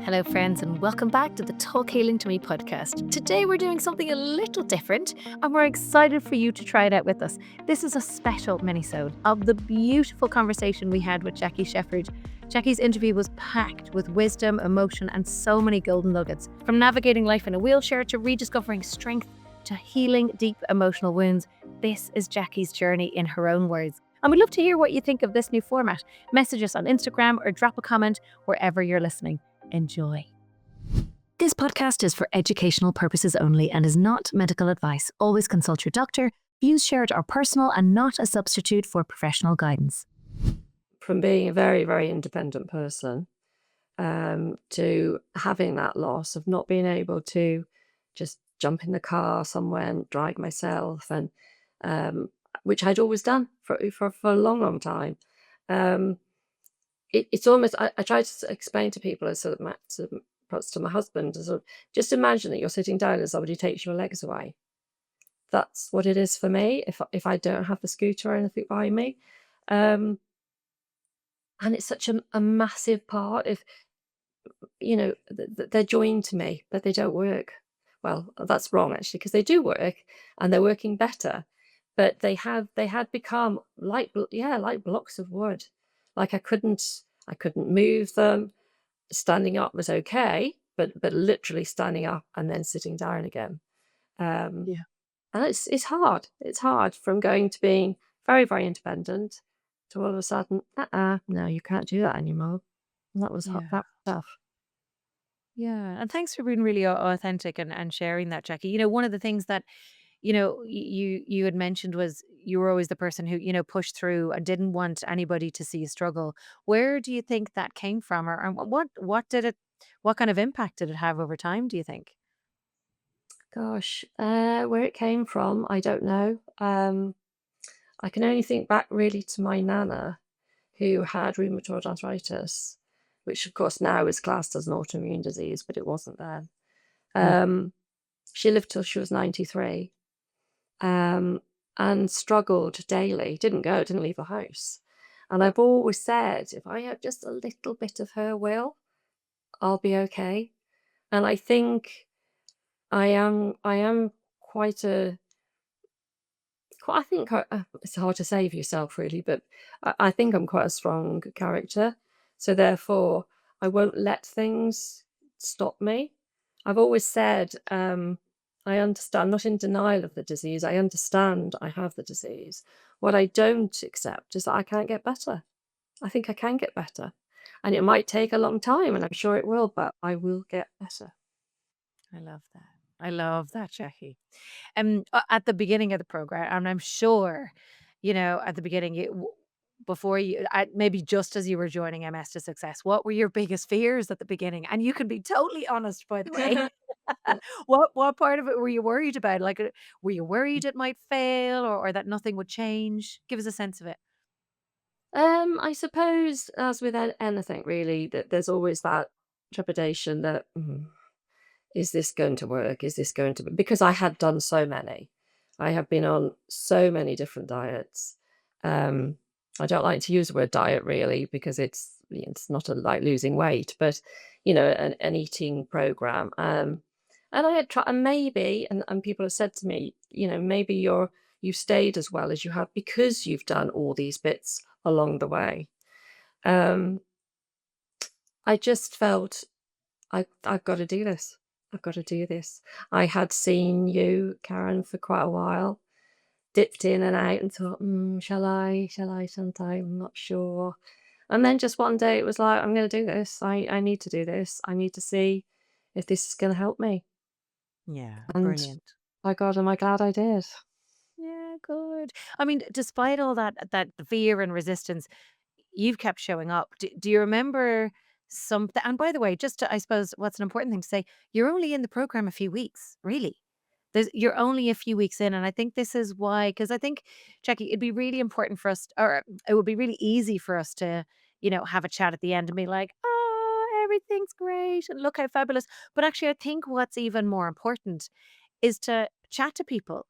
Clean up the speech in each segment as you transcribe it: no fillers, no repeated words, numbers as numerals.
Hello, friends, and welcome back to the Talk Healing to Me podcast. Today, we're doing something a little different, and we're excited for you to try it out with us. This is a special mini-sode of the beautiful conversation we had with Jacqui Sheppard. Jacqui's interview was packed with wisdom, emotion, and so many golden nuggets. From navigating life in a wheelchair to rediscovering strength to healing deep emotional wounds, this is Jacqui's journey in her own words. And we'd love to hear what you think of this new format. Message us on Instagram or drop a comment wherever you're listening. Enjoy. This podcast is for educational purposes only and is not medical advice. Always consult your doctor. Views shared are personal and not a substitute for professional guidance. From being a very, very independent person to having that loss of not being able to just jump in the car somewhere and drive myself, and which I'd always done for a long, long time. It's almost, I try to explain to people, as sort of perhaps to my husband, sort of, just imagine that you're sitting down and somebody takes your legs away. That's what it is for me if I don't have the scooter or anything behind me. And it's such a massive part of, they're joined to me, but they don't work. Well, that's wrong actually, because they do work and they're working better, but they had become like blocks of wood. Like I couldn't move them. Standing up was okay, but literally standing up and then sitting down again. Yeah. And it's hard. It's hard from going to being very, very independent to all of a sudden, no, you can't do that anymore. And that was Yeah. that was tough. Yeah. And thanks for being really authentic and sharing that, Jacqui. One of the things that, you had mentioned was you were always the person who, pushed through and didn't want anybody to see you struggle. Where do you think that came from? Or and what kind of impact did it have over time, do you think? Gosh, where it came from, I don't know. I can only think back really to my nana, who had rheumatoid arthritis, which of course now is classed as an autoimmune disease, but it wasn't then. Mm. She lived till she was 93, and struggled daily. Didn't leave the house. And I've always said, if I have just a little bit of her will, I'll be okay. And I think I am quite a I think it's hard to say of yourself really, but I think I'm quite a strong character. So therefore, I won't let things stop me. I've always said, I understand, I'm not in denial of the disease. I understand I have the disease. What I don't accept is that I can't get better. I think I can get better. And it might take a long time, and I'm sure it will, but I will get better. I love that. I love that, Jackie. At the beginning of the program, and I'm sure, at the beginning, before you, maybe just as you were joining MS to Success, what were your biggest fears at the beginning? And you can be totally honest, by the way. What part of it were you worried about? Like, were you worried it might fail, or that nothing would change? Give us a sense of it. I suppose, as with anything really, that there's always that trepidation that, is this going to work? Is this going to be? Because I had done so many. I have been on so many different diets. Um, I don't like to use the word diet really because it's not like losing weight, but an eating program. And I had tried, and maybe, and people have said to me, maybe you've stayed as well as you have because you've done all these bits along the way. Um, I just felt I've got to do this. I've got to do this. I had seen you, Karen, for quite a while, dipped in and out and thought, shall I? Shall I sometime? I'm not sure. And then just one day it was like, I'm going to do this. I need to do this. I need to see if this is going to help me. Yeah, And brilliant. by God, am I glad I did. Yeah, good. I mean, despite all that fear and resistance, you've kept showing up. Do you remember something? And by the way, just I suppose what's an important thing to say, you're only in the program a few weeks, really. You're only a few weeks in, and I think this is why, because I think, Jackie, it'd be really important for us, or it would be really easy for us to, have a chat at the end and be like, oh, everything's great, and look how fabulous. But actually, I think what's even more important is to chat to people,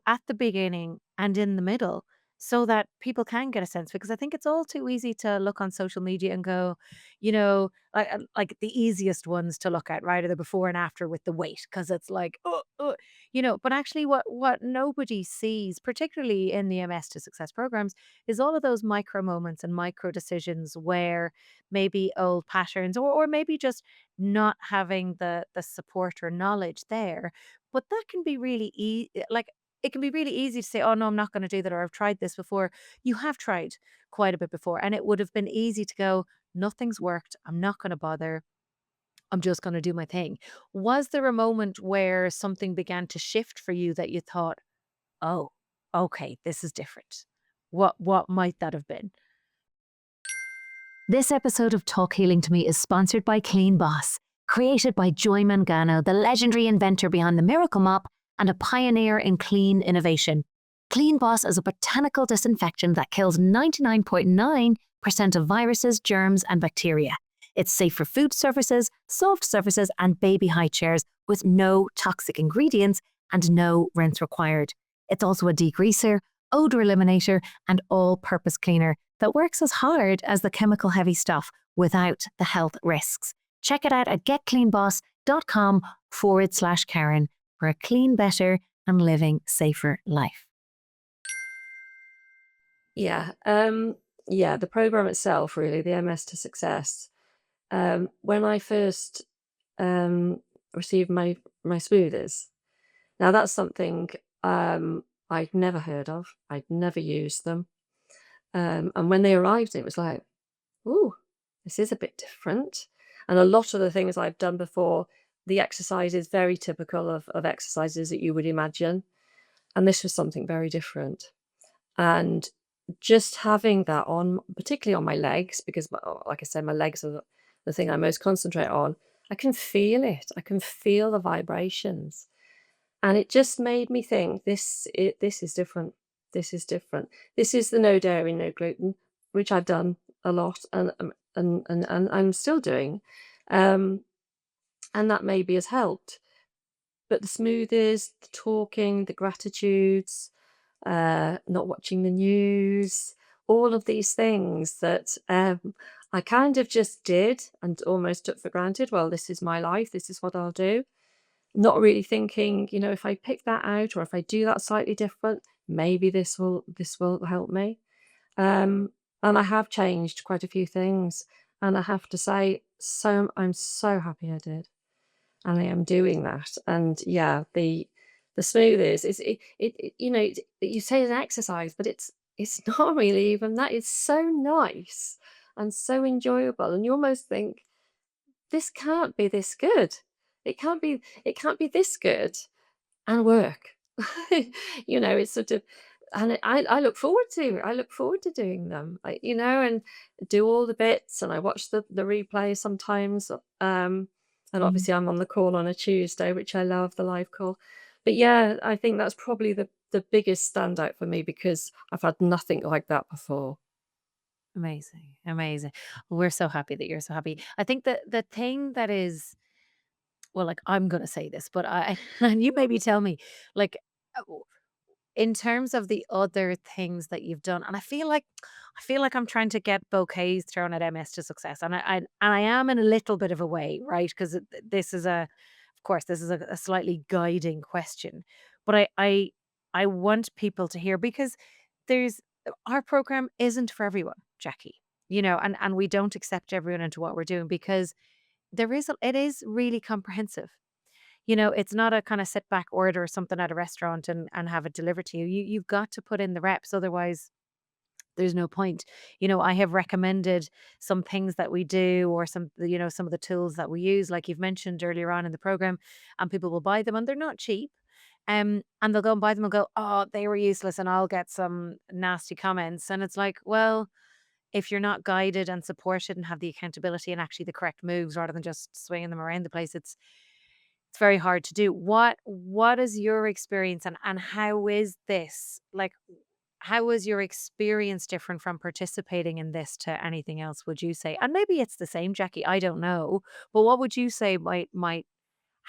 at the beginning and in the middle, so that people can get a sense, because I think it's all too easy to look on social media and go, like the easiest ones to look at, right, are the before and after with the weight, because it's like, but actually what nobody sees, particularly in the MS to Success programs, is all of those micro moments and micro decisions where maybe old patterns, or maybe just not having the support or knowledge there. But that can be really like it can be really easy to say, "Oh no, I'm not going to do that," or "I've tried this before." You have tried quite a bit before, and it would have been easy to go, "Nothing's worked. I'm not going to bother. I'm just going to do my thing." Was there a moment where something began to shift for you that you thought, "Oh, okay, this is different." What might that have been? This episode of Talk Healing to Me is sponsored by Clean Boss, created by Joy Mangano, the legendary inventor behind the Miracle Mop and a pioneer in clean innovation. Clean Boss is a botanical disinfectant that kills 99.9% of viruses, germs, and bacteria. It's safe for food surfaces, soft surfaces, and baby high chairs with no toxic ingredients and no rinse required. It's also a degreaser, odor eliminator, and all-purpose cleaner that works as hard as the chemical heavy stuff without the health risks. Check it out at getcleanboss.com/Karen for a clean, better, and living safer life. Yeah. Yeah, the program itself, really, the MS to Success. When I first received my smoothies, now that's something I'd never heard of. I'd never used them. And when they arrived, it was like, "Ooh, this is a bit different." And a lot of the things I've done before, the exercise is very typical of exercises that you would imagine. And this was something very different. And just having that on, particularly on my legs, because like I said, my legs are the thing I most concentrate on. I can feel it. I can feel the vibrations. And it just made me think, this is different. This is different. This is the no dairy, no gluten, which I've done a lot and I'm still doing. Um, and that maybe has helped. But the smoothies, the talking, the gratitudes, not watching the news, all of these things that I kind of just did and almost took for granted. Well, this is my life. This is what I'll do. Not really thinking, if I pick that out or if I do that slightly different, maybe this will help me. And I have changed quite a few things, and I have to say, I'm so happy I did, and I am doing that. And yeah, the smoothies is you say it's an exercise, but it's not really even that. It's so nice and so enjoyable, and you almost think this can't be this good. It can't be this good and work. It's sort of, and I look forward to doing them. And do all the bits, and I watch the replay sometimes. And Mhm. obviously I'm on the call on a Tuesday, which I love, the live call. But yeah, I think that's probably the biggest standout for me because I've had nothing like that before. Amazing, amazing. We're so happy that you're so happy. I think that the thing that is, well, like, I'm gonna say this, but and you maybe tell me, like, uh, in terms of the other things that you've done, and I feel like I'm trying to get bouquets thrown at MS to Success, and I am in a little bit of a way, right? Because this is of course, this is a slightly guiding question, but I want people to hear, because there's our program isn't for everyone, Jackie. And we don't accept everyone into what we're doing, because it is really comprehensive. It's not a kind of sit back, order something at a restaurant and have it delivered to you. You've got to put in the reps, otherwise there's no point. I have recommended some things that we do, or some of the tools that we use, like you've mentioned earlier on in the program, and people will buy them and they're not cheap. And they'll go and buy them and go, "Oh, they were useless," and I'll get some nasty comments. And it's like, well, if you're not guided and supported and have the accountability and actually the correct moves, rather than just swinging them around the place, it's very hard to do. What is your experience, and how is this, like, how is your experience different from participating in this to anything else, would you say? And maybe it's the same, Jackie, I don't know. But what would you say might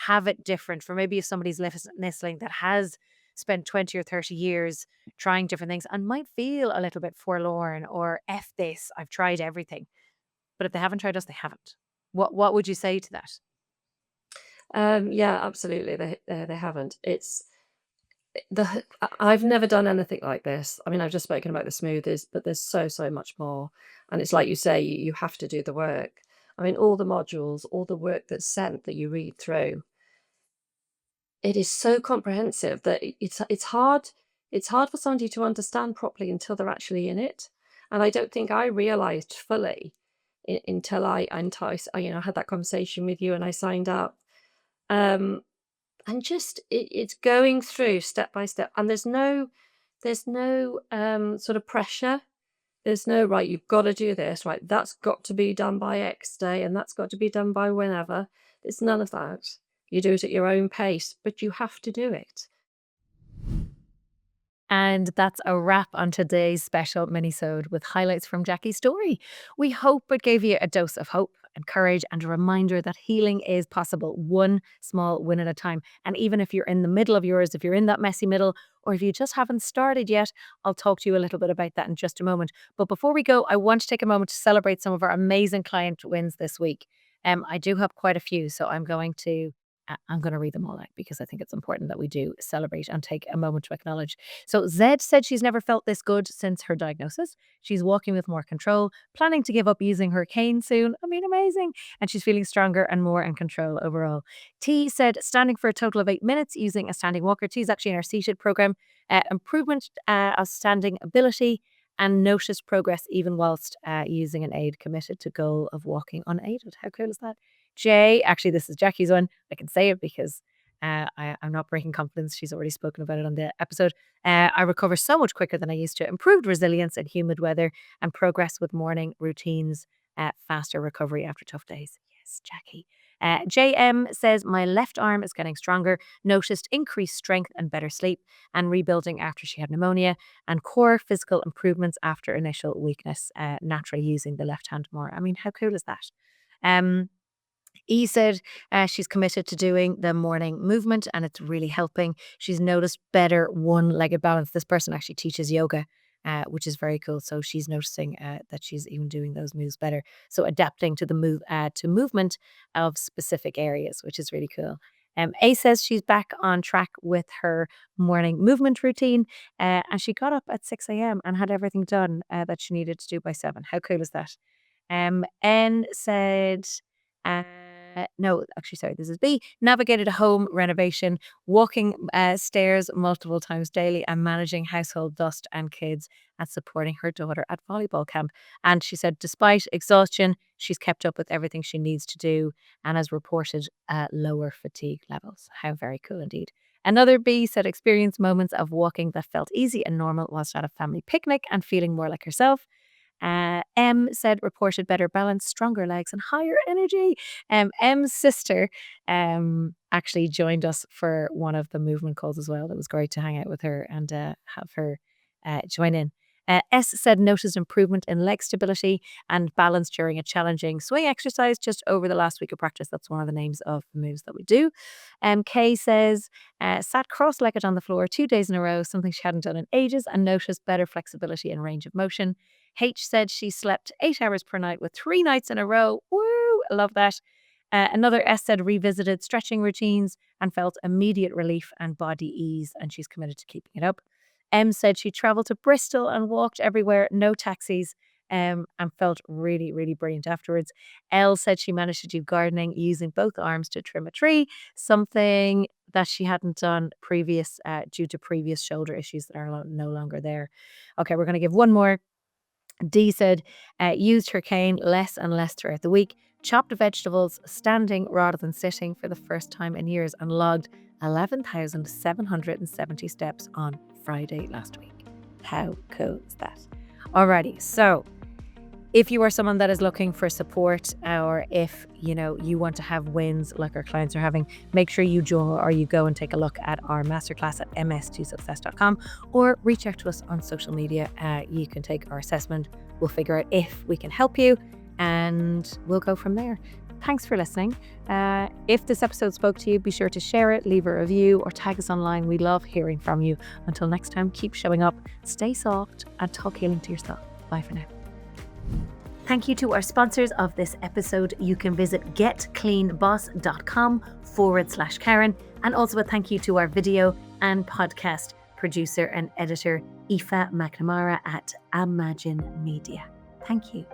have it different for, maybe if somebody's listening that has spent 20 or 30 years trying different things and might feel a little bit forlorn or F this, I've tried everything. But if they haven't tried us, they haven't. What would you say to that? Yeah, absolutely. They haven't. It's I've never done anything like this. I mean, I've just spoken about the smoothies, but there's so much more. And it's like you say, you have to do the work. I mean, all the modules, all the work that's sent that you read through, it is so comprehensive that it's hard for somebody to understand properly until they're actually in it. And I don't think I realized fully until I had that conversation with you and I signed up. Um, and just it's going through step by step, and there's no sort of pressure. There's no, right, you've got to do this, right? That's got to be done by X day, and that's got to be done by whenever. It's none of that. You do it at your own pace, but you have to do it. And that's a wrap on today's special mini-sode with highlights from Jacquie's story. We hope it gave you a dose of hope and courage and a reminder that healing is possible, one small win at a time. And even if you're in the middle of yours, if you're in that messy middle, or if you just haven't started yet, I'll talk to you a little bit about that in just a moment. But before we go, I want to take a moment to celebrate some of our amazing client wins this week. I do have quite a few, so I'm going to read them all out because I think it's important that we do celebrate and take a moment to acknowledge. So, Zed said she's never felt this good since her diagnosis. She's walking with more control, planning to give up using her cane soon. I mean, amazing. And she's feeling stronger and more in control overall. T said standing for a total of 8 minutes using a standing walker. T is actually in our seated program. Improvement of standing ability and noticed progress even whilst using an aid, committed to goal of walking unaided. How cool is that? Jay, actually, this is Jackie's one. I can say it because I'm not breaking confidence. She's already spoken about it on the episode. I recover so much quicker than I used to. Improved resilience in humid weather and progress with morning routines. Faster recovery after tough days. Yes, Jacqui. JM says, my left arm is getting stronger, noticed increased strength and better sleep, and rebuilding after she had pneumonia, and core physical improvements after initial weakness, naturally using the left hand more. I mean, how cool is that? E said she's committed to doing the morning movement and it's really helping. She's noticed better one-legged balance. This person actually teaches yoga, which is very cool. So she's noticing that she's even doing those moves better. So adapting to the movement of specific areas, which is really cool. A says she's back on track with her morning movement routine, and she got up at 6 a.m. and had everything done that she needed to do by 7. How cool is that? N said, no, actually, sorry, this is B. Navigated a home renovation, walking stairs multiple times daily, and managing household dust and kids, and supporting her daughter at volleyball camp. And she said, despite exhaustion, she's kept up with everything she needs to do and has reported lower fatigue levels. How very cool indeed. Another B said, experienced moments of walking that felt easy and normal whilst at a family picnic and feeling more like herself. M said reported better balance, stronger legs, and higher energy. M's sister actually joined us for one of the movement calls as well. It was great to hang out with her and have her join in. S said noticed improvement in leg stability and balance during a challenging swing exercise just over the last week of practice. That's one of the names of the moves that we do. K says sat cross-legged on the floor 2 days in a row, something she hadn't done in ages, and noticed better flexibility and range of motion. H said she slept 8 hours per night with 3 nights in a row. Woo! I love that. Another S said revisited stretching routines and felt immediate relief and body ease, and she's committed to keeping it up. M said she travelled to Bristol and walked everywhere, no taxis, and felt really, really brilliant afterwards. L said she managed to do gardening using both arms to trim a tree, something that she hadn't done due to previous shoulder issues that are no longer there. Okay, we're going to give one more. D said used her cane less and less throughout the week, chopped vegetables standing rather than sitting for the first time in years, and logged 11,770 steps on Friday last week. How cool is that? Alrighty, so if you are someone that is looking for support, or if you want to have wins like our clients are having, make sure you join or you go and take a look at our masterclass at ms2success.com, or reach out to us on social media. You can take our assessment. We'll figure out if we can help you and we'll go from there. Thanks for listening. If this episode spoke to you, be sure to share it, leave a review, or tag us online. We love hearing from you. Until next time, keep showing up, stay soft, and talk healing to yourself. Bye for now. Thank you to our sponsors of this episode. You can visit getcleanboss.com/Karen. And also a thank you to our video and podcast producer and editor, Aoife McNamara at Imagine Media. Thank you.